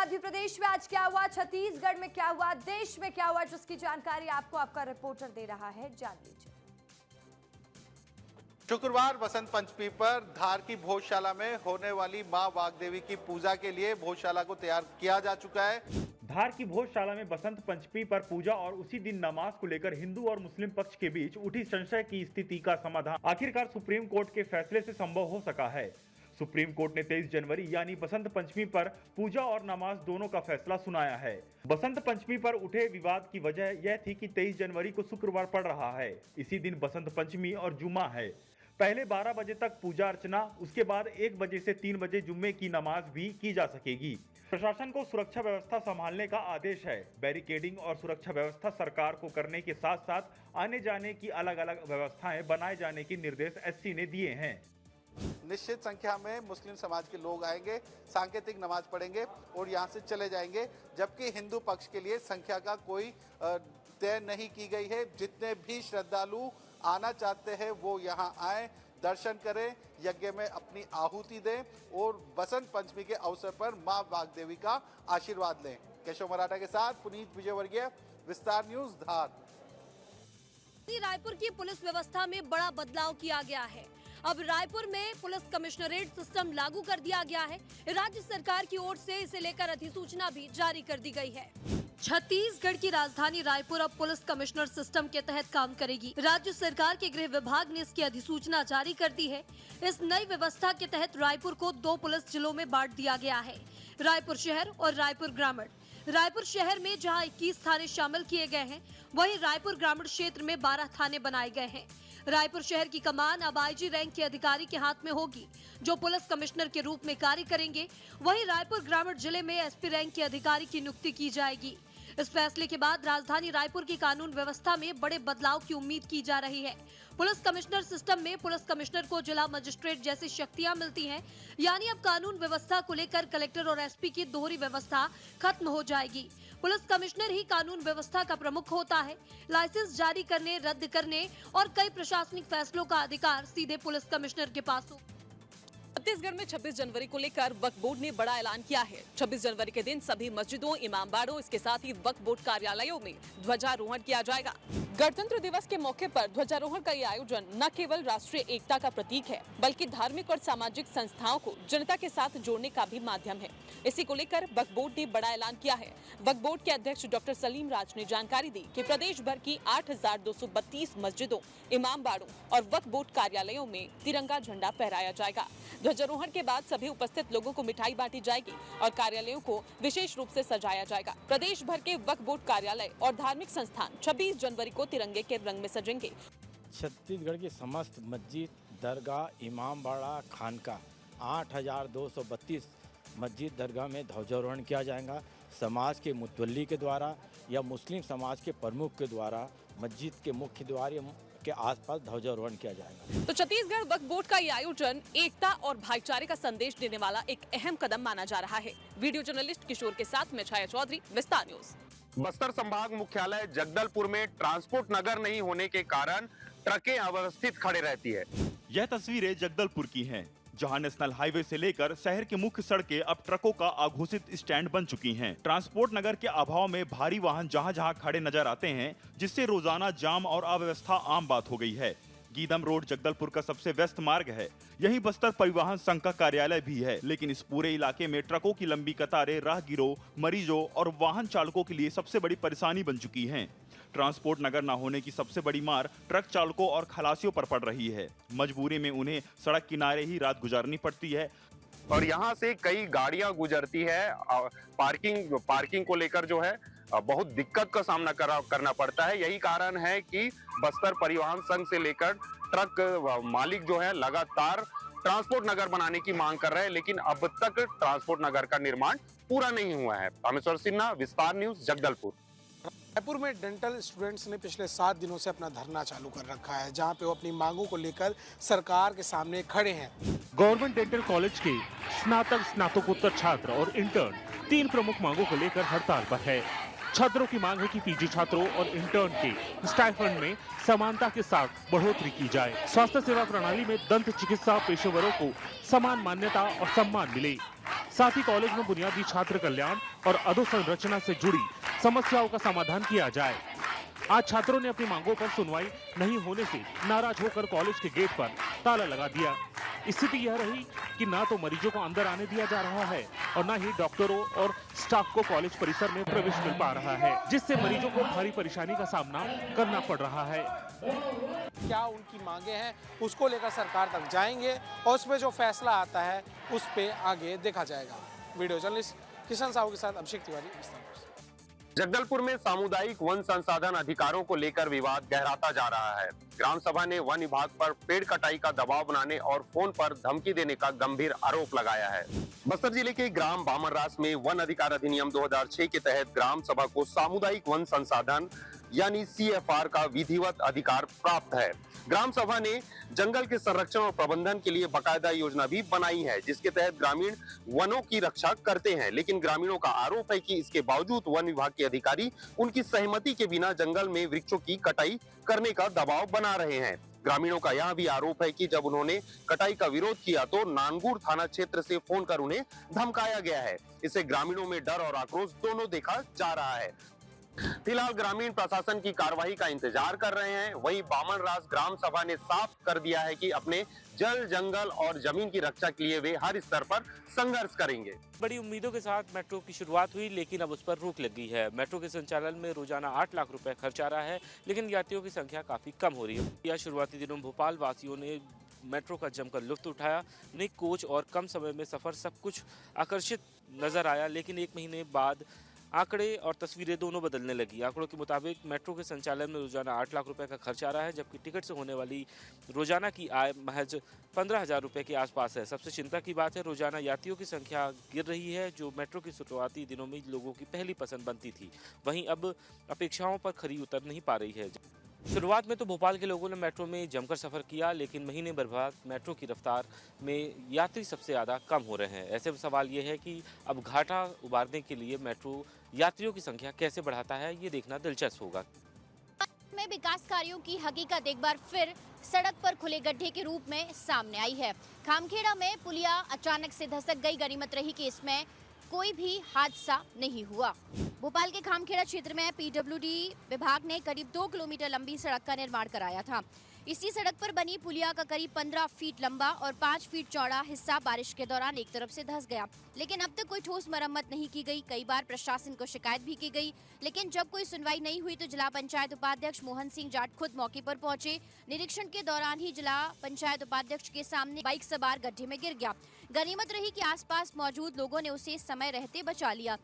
मध्य प्रदेश में आज क्या हुआ, छत्तीसगढ़ में क्या हुआ, देश में क्या हुआ, जिसकी जानकारी आपको आपका रिपोर्टर दे रहा है, जान लीजिए। शुक्रवार बसंत पंचमी पर धार की भोजशाला में होने वाली मां वाग्देवी की पूजा के लिए भोजशाला को तैयार किया जा चुका है। धार की भोजशाला में बसंत पंचमी पर पूजा और उसी दिन नमाज को लेकर हिंदू और मुस्लिम पक्ष के बीच उठी संशय की स्थिति का समाधान आखिरकार सुप्रीम कोर्ट के फैसले से संभव हो सका है। सुप्रीम कोर्ट ने 23 जनवरी यानी बसंत पंचमी पर पूजा और नमाज दोनों का फैसला सुनाया है। बसंत पंचमी पर उठे विवाद की वजह यह थी कि 23 जनवरी को शुक्रवार पड़ रहा है। इसी दिन बसंत पंचमी और जुम्मा है। पहले 12 बजे तक पूजा अर्चना, उसके बाद 1 बजे से 3 बजे जुम्मे की नमाज भी की जा सकेगी। प्रशासन को सुरक्षा व्यवस्था संभालने का आदेश है। बैरिकेडिंग और सुरक्षा व्यवस्था सरकार को करने के साथ साथ आने जाने की अलग अलग व्यवस्थाएं बनाए जाने के निर्देश एससी ने दिए हैं। निश्चित संख्या में मुस्लिम समाज के लोग आएंगे, सांकेतिक नमाज पढ़ेंगे और यहाँ से चले जाएंगे, जबकि हिंदू पक्ष के लिए संख्या का कोई तय नहीं की गई है। जितने भी श्रद्धालु आना चाहते हैं वो यहाँ आए, दर्शन करें, यज्ञ में अपनी आहुति दें और बसंत पंचमी के अवसर पर मां वाग्देवी का आशीर्वाद लें। केशव मराठा के साथ पुनीत विजयवर्गीय, विस्तार न्यूज, धार। रायपुर की पुलिस व्यवस्था में बड़ा बदलाव किया गया है। अब रायपुर में पुलिस कमिश्नरेट सिस्टम लागू कर दिया गया है। राज्य सरकार की ओर से इसे लेकर अधिसूचना भी जारी कर दी गई है। छत्तीसगढ़ की राजधानी रायपुर अब पुलिस कमिश्नर सिस्टम के तहत काम करेगी। राज्य सरकार के गृह विभाग ने इसकी अधिसूचना जारी कर दी है। इस नई व्यवस्था के तहत रायपुर को 2 पुलिस जिलों में बांट दिया गया है, रायपुर शहर और रायपुर ग्रामीण। रायपुर शहर में जहां 21 थाने शामिल किए गए हैं, वहीं रायपुर ग्रामीण क्षेत्र में 12 थाने बनाए गए हैं। रायपुर शहर की कमान अब आईजी रैंक के अधिकारी के हाथ में होगी, जो पुलिस कमिश्नर के रूप में कार्य करेंगे। वहीं रायपुर ग्रामीण जिले में एसपी रैंक के अधिकारी की नियुक्ति की जाएगी। इस फैसले के बाद राजधानी रायपुर की कानून व्यवस्था में बड़े बदलाव की उम्मीद की जा रही है। पुलिस कमिश्नर सिस्टम में पुलिस कमिश्नर को जिला मजिस्ट्रेट जैसी शक्तियां मिलती हैं, यानी अब कानून व्यवस्था को लेकर कलेक्टर और एसपी की दोहरी व्यवस्था खत्म हो जाएगी। पुलिस कमिश्नर ही कानून व्यवस्था का प्रमुख होता है। लाइसेंस जारी करने, रद्द करने और कई प्रशासनिक फैसलों का अधिकार सीधे पुलिस कमिश्नर के पास हो। छत्तीसगढ़ में 26 जनवरी को लेकर वक्फ बोर्ड ने बड़ा ऐलान किया है। 26 जनवरी के दिन सभी मस्जिदों, इमामबाड़ों, इसके साथ ही वक्फ बोर्ड कार्यालयों में ध्वजारोहण किया जाएगा। गणतंत्र दिवस के मौके पर ध्वजारोहण का ये आयोजन न केवल राष्ट्रीय एकता का प्रतीक है, बल्कि धार्मिक और सामाजिक संस्थाओं को जनता के साथ जोड़ने का भी माध्यम है। इसी को लेकर वक्फ बोर्ड ने बड़ा ऐलान किया है। वक्फ बोर्ड के अध्यक्ष डॉक्टर सलीम राज ने जानकारी दी कि प्रदेश भर की 8232 मस्जिदों, इमामबाड़ों और वक्फ बोर्ड कार्यालयों में तिरंगा झंडा फहराया जाएगा। ध्वजारोहण के बाद सभी उपस्थित लोगों को मिठाई बांटी जाएगी और कार्यालयों को विशेष रूप से सजाया जाएगा। प्रदेश भर के वक्फ बोर्ड कार्यालय और धार्मिक संस्थान 26 जनवरी को तिरंगे के रंग में सजेंगे। छत्तीसगढ़ की समस्त मस्जिद, दरगाह, इमामबाड़ा, खानका 8232 मस्जिद, दरगाह में ध्वजारोहण किया जाएगा। समाज के मुतवल्ली के द्वारा या मुस्लिम समाज के प्रमुख के द्वारा मस्जिद के मुख्य द्वार के आसपास ध्वजारोहण किया जाएगा। तो छत्तीसगढ़ वक्फ बोर्ड का ये आयोजन एकता और भाईचारे का संदेश देने वाला एक अहम कदम माना जा रहा है। वीडियो जर्नलिस्ट किशोर के साथ मैं छाया चौधरी, विस्तार न्यूज। बस्तर संभाग मुख्यालय जगदलपुर में ट्रांसपोर्ट नगर नहीं होने के कारण ट्रकें अव्यवस्थित खड़े रहती है। यह तस्वीरें जगदलपुर की हैं, जहां नेशनल हाईवे से लेकर शहर की मुख्य सड़कें अब ट्रकों का अघोषित स्टैंड बन चुकी हैं। ट्रांसपोर्ट नगर के अभाव में भारी वाहन जहां-जहां खड़े नजर आते हैं, जिससे रोजाना जाम और अव्यवस्था आम बात हो गई है। गीदम रोड जगदलपुर का सबसे व्यस्त मार्ग है। यहीं बस्तर परिवहन संघ का कार्यालय भी है, लेकिन इस पूरे इलाके में ट्रकों की लंबी कतारें राहगीरों, मरीजों और वाहन चालकों के लिए सबसे बड़ी परेशानी बन चुकी हैं। ट्रांसपोर्ट नगर न होने की सबसे बड़ी मार ट्रक चालकों और खलासियों पर पड़ रही है। मजबूरी में उन्हें सड़क किनारे ही रात गुजारनी पड़ती है और यहाँ से कई गाड़ियां गुजरती है। पार्किंग को लेकर जो है बहुत दिक्कत का सामना करना पड़ता है। यही कारण है कि बस्तर परिवहन संघ से लेकर ट्रक मालिक जो है लगातार ट्रांसपोर्ट नगर बनाने की मांग कर रहे हैं, लेकिन अब तक ट्रांसपोर्ट नगर का निर्माण पूरा नहीं हुआ है। रामेश्वर सिन्हा, विस्तार न्यूज, जगदलपुर। रायपुर में डेंटल स्टूडेंट्स ने पिछले 7 दिनों से अपना धरना चालू कर रखा है, जहां पे वो अपनी मांगों को लेकर सरकार के सामने खड़े हैं। गवर्नमेंट डेंटल कॉलेज के स्नातक, स्नातकोत्तर छात्र और इंटर्न 3 प्रमुख मांगों को लेकर हड़ताल पर है। छात्रों की मांग है कि पीजी छात्रों और इंटर्न के स्टाइपेंड में समानता के साथ बढ़ोतरी की जाए। स्वास्थ्य सेवा प्रणाली में दंत चिकित्सा पेशेवरों को समान मान्यता और सम्मान मिले। साथ ही कॉलेज में बुनियादी छात्र कल्याण और अधोसंरचना से जुड़ी समस्याओं का समाधान किया जाए। आज छात्रों ने अपनी मांगों पर सुनवाई नहीं होने से नाराज होकर कॉलेज के गेट पर ताला लगा दिया। स्थिति यह रही कि ना तो मरीजों को अंदर आने दिया जा रहा है और ना ही डॉक्टरों और स्टाफ को कॉलेज परिसर में प्रवेश मिल पा रहा है, जिससे मरीजों को भारी परेशानी का सामना करना पड़ रहा है। क्या उनकी मांगे हैं उसको लेकर सरकार तक जाएंगे और उसमें जो फैसला आता है उस पे आगे देखा जाएगा। वीडियो जर्नलिस्ट किशन साहू के साथ अभिषेक तिवारी। जगदलपुर में सामुदायिक वन संसाधन अधिकारों को लेकर विवाद गहराता जा रहा है। ग्राम सभा ने वन विभाग पर पेड़ कटाई का दबाव बनाने और फोन पर धमकी देने का गंभीर आरोप लगाया है। बस्तर जिले के ग्राम बामनरास में वन अधिकार अधिनियम 2006 के तहत ग्राम सभा को सामुदायिक वन संसाधन यानी CFR का विधिवत अधिकार प्राप्त है। ग्राम सभा ने जंगल के संरक्षण और प्रबंधन के लिए बकायदा योजना भी बनाई है, जिसके तहत ग्रामीण वनों की रक्षा करते हैं। लेकिन ग्रामीणों का आरोप है कि इसके बावजूद वन विभाग के अधिकारी उनकी सहमति के बिना जंगल में वृक्षों की कटाई करने का दबाव बना रहे हैं। ग्रामीणों का यह भी आरोप है कि जब उन्होंने कटाई का विरोध किया तो नानगुर थाना क्षेत्र से फोन कर उन्हें धमकाया गया है। इससे ग्रामीणों में डर और आक्रोश दोनों देखा जा रहा है। फिलहाल ग्रामीण प्रशासन की कार्रवाई का इंतजार कर रहे हैं। वहीं बामनरास ग्राम सभा ने साफ कर दिया है कि अपने जल, जंगल और जमीन की रक्षा के लिए वे हर स्तर पर संघर्ष करेंगे। बड़ी उम्मीदों के साथ मेट्रो की शुरुआत हुई, लेकिन अब उस पर रोक लग गई है। मेट्रो के संचालन में रोजाना 8 लाख रुपए खर्च आ रहा है, लेकिन यात्रियों की संख्या काफी कम हो रही है। यह शुरुआती दिनों भोपाल वासियों ने मेट्रो का जमकर लुत्फ उठाया। नई कोच और कम समय में सफर सब कुछ आकर्षित नजर आया, लेकिन 1 महीने बाद आंकड़े और तस्वीरें दोनों बदलने लगी। आंकड़ों के मुताबिक मेट्रो के संचालन में रोजाना 8 लाख रुपए का खर्च आ रहा है, जबकि टिकट से होने वाली रोजाना की आय महज 15,000 रुपए के आसपास है। सबसे चिंता की बात है, रोजाना यात्रियों की संख्या गिर रही है, जो मेट्रो की शुरुआती दिनों में लोगों की पहली पसंद बनती थी, वहीं अब अपेक्षाओं पर खरी उतर नहीं पा रही है। शुरुआत में तो भोपाल के लोगों ने मेट्रो में जमकर सफ़र किया, लेकिन महीने भर बाद मेट्रो की रफ्तार में यात्री सबसे ज़्यादा कम हो रहे हैं। ऐसे में सवाल ये है कि अब घाटा उबारने के लिए मेट्रो यात्रियों की संख्या कैसे बढ़ाता है, ये देखना दिलचस्प होगा। में विकास कार्यों की हकीकत एक बार फिर सड़क पर खुले गड्ढे के रूप में सामने आई है। खामखेड़ा में पुलिया अचानक से धसक गई। गनीमत रही कि इसमें कोई भी हादसा नहीं हुआ। भोपाल के खामखेड़ा क्षेत्र में PWD विभाग ने करीब 2 किलोमीटर लंबी सड़क का निर्माण कराया था। इसी सड़क पर बनी पुलिया का करीब 15 फीट लंबा और 5 फीट चौड़ा हिस्सा बारिश के दौरान एक तरफ से धंस गया, लेकिन अब तक कोई ठोस मरम्मत नहीं की गई। कई बार प्रशासन को शिकायत भी की गई, लेकिन जब कोई सुनवाई नहीं हुई तो जिला पंचायत उपाध्यक्ष मोहन सिंह जाट खुद मौके पर पहुंचे। निरीक्षण के दौरान ही जिला पंचायत उपाध्यक्ष के सामने बाइक सवार गड्ढे में गिर गया। गनीमत रही कि आसपास मौजूद लोगों ने उसे समय रहते बचा लिया।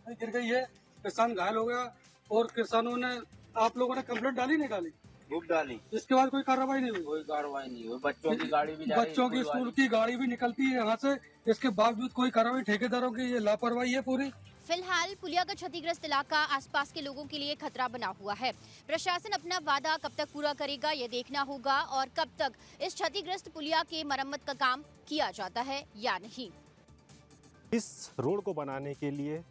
गिर गई है, किसान घायल हो गया और किसानों ने, आप लोगों ने कंप्लेंट डाली नहीं डाली? बुक डाली। इसके बाद कोई कार्रवाई नहीं हुई? कोई कार्रवाई नहीं हुई। बच्चों की गाड़ी भी, बच्चों की स्कूल की गाड़ी भी निकलती है यहाँ से, इसके बावजूद कोई कार्रवाई। ठेकेदारों की ये लापरवाही है पूरी। फिलहाल पुलिया का क्षतिग्रस्त इलाका आसपास के लोगों के लिए खतरा बना हुआ है। प्रशासन अपना वादा कब तक पूरा करेगा ये देखना होगा, और कब तक इस क्षतिग्रस्त पुलिया के मरम्मत का काम किया जाता है या नहीं। इस रोड को बनाने के लिए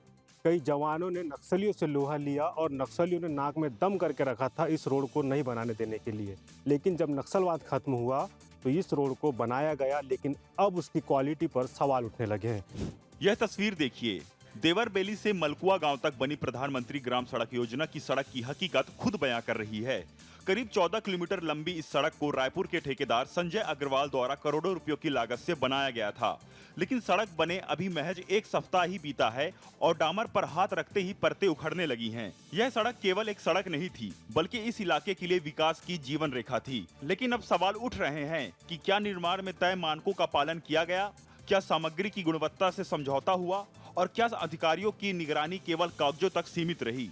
कई जवानों ने नक्सलियों से लोहा लिया और नक्सलियों ने नाक में दम करके रखा था इस रोड को नहीं बनाने देने के लिए। लेकिन जब नक्सलवाद खत्म हुआ तो इस रोड को बनाया गया, लेकिन अब उसकी क्वालिटी पर सवाल उठने लगे हैं। यह तस्वीर देखिए, देवरबेली से मलकुआ गांव तक बनी प्रधानमंत्री ग्राम सड़क योजना की सड़क की हकीकत खुद बयां कर रही है। करीब 14 किलोमीटर लंबी इस सड़क को रायपुर के ठेकेदार संजय अग्रवाल द्वारा करोड़ों रुपयों की लागत से बनाया गया था, लेकिन सड़क बने अभी महज 1 सप्ताह ही बीता है और डामर पर हाथ रखते ही परतें उखड़ने लगी हैं। यह सड़क केवल एक सड़क नहीं थी, बल्कि इस इलाके के लिए विकास की जीवन रेखा थी। लेकिन अब सवाल उठ रहे हैं कि क्या निर्माण में तय मानकों का पालन किया गया, क्या सामग्री की गुणवत्ता से समझौता हुआ, और क्या अधिकारियों की निगरानी केवल कागजों तक सीमित रही।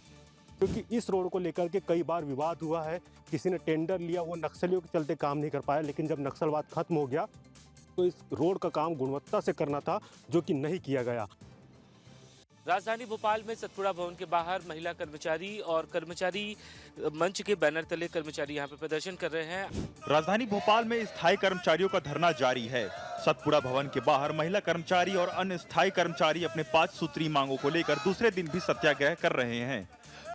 क्योंकि इस रोड को लेकर के कई बार विवाद हुआ है। किसी ने टेंडर लिया, वो नक्सलियों के चलते काम नहीं कर पाया, लेकिन जब नक्सलवाद खत्म हो गया तो इस रोड का काम गुणवत्ता से करना था, जो कि नहीं किया गया। राजधानी भोपाल में सतपुड़ा भवन के बाहर महिला कर्मचारी और कर्मचारी मंच के बैनर तले कर्मचारी यहाँ पे प्रदर्शन कर रहे हैं। राजधानी भोपाल में स्थायी कर्मचारियों का धरना जारी है। सतपुड़ा भवन के बाहर महिला कर्मचारी और अन्य स्थायी कर्मचारी अपने 5 सूत्री मांगों को लेकर दूसरे दिन भी सत्याग्रह कर रहे हैं।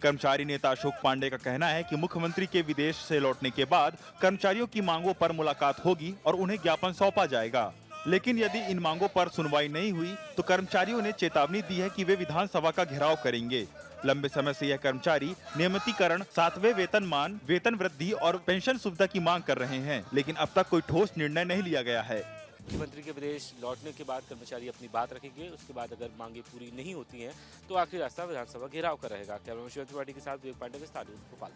कर्मचारी नेता अशोक पांडे का कहना है कि मुख्यमंत्री के विदेश से लौटने के बाद कर्मचारियों की मांगों पर मुलाकात होगी और उन्हें ज्ञापन सौंपा जाएगा। लेकिन यदि इन मांगों पर सुनवाई नहीं हुई तो कर्मचारियों ने चेतावनी दी है कि वे विधानसभा का घेराव करेंगे। लंबे समय से यह कर्मचारी नियमितीकरण, 7वें वेतनमान, वेतन वृद्धि और पेंशन सुविधा की मांग कर रहे हैं, लेकिन अब तक कोई ठोस निर्णय नहीं लिया गया है। मुख्यमंत्री के विदेश लौटने के बाद कर्मचारी अपनी बात रखेंगे। उसके बाद अगर मांगे पूरी नहीं होती हैं तो आखिरी रास्ता विधानसभा घेराव का रहेगा। कैमरा मैन शिव तिवारी के साथ विवेक पांडे, विस्तार न्यूज़, भोपाल।